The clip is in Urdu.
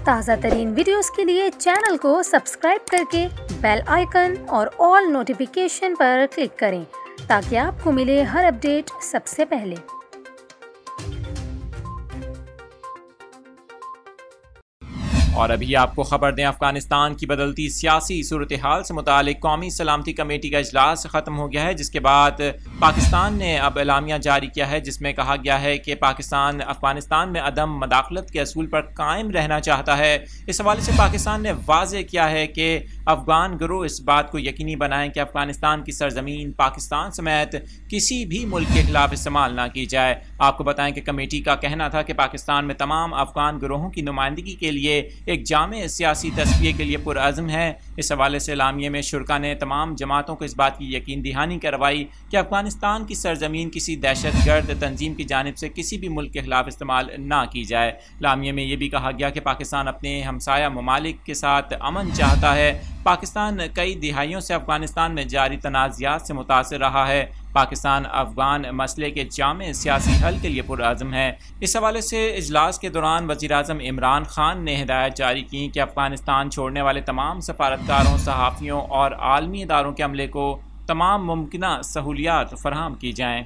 تازہ ترین ویڈیوز کے لیے چینل کو سبسکرائب کر کے بیل آئیکن اور آل نوٹیفیکیشن پر کلک کریں تاکہ آپ کو ملے ہر اپڈیٹ سب سے پہلے۔ اور ابھی آپ کو خبر دیں، افغانستان کی بدلتی سیاسی صورتحال سے متعلق قومی سلامتی کمیٹی کا اجلاس ختم ہو گیا ہے، جس کے بعد پاکستان نے اب اعلامیہ جاری کیا ہے جس میں کہا گیا ہے کہ پاکستان افغانستان میں عدم مداخلت کے اصول پر قائم رہنا چاہتا ہے۔ اس حوالے سے پاکستان نے واضح کیا ہے کہ افغان گروہ اس بات کو یقینی بنائیں کہ افغانستان کی سرزمین پاکستان سمیت کسی بھی ملک کے خلاف استعمال نہ کی جائے۔ آپ کو بتائیں کہ کمیٹی کا کہنا تھا کہ پاکستان میں تمام افغان گروہوں کی نمائندگی کے لیے ایک جامع سیاسی تصفیے کے لیے پرعزم ہے۔ اس حوالے سے اعلامیے میں شرکا نے تمام جماعتوں کو اس بات کی یقین دہانی کروائی کہ افغانستان کی سرزمین کسی دہشت گرد تنظیم کی جانب سے کسی بھی ملک کے خلاف استعمال نہ کی جائے۔ اعلامیے میں یہ بھی کہا گیا کہ پاکستان اپنے ہمسایہ ممالک کے ساتھ امن چاہتا ہے۔ پاکستان کئی دہائیوں سے افغانستان میں جاری تنازعات سے متاثر رہا ہے۔ پاکستان افغان مسئلے کے جامع سیاسی حل کے لیے پرعزم ہے۔ اس حوالے سے اجلاس کے دوران وزیراعظم عمران خان نے ہدایت جاری کی کہ افغانستان چھوڑنے والے تمام سفارتکاروں، صحافیوں اور عالمی اداروں کے عملے کو تمام ممکنہ سہولیات فراہم کی جائیں۔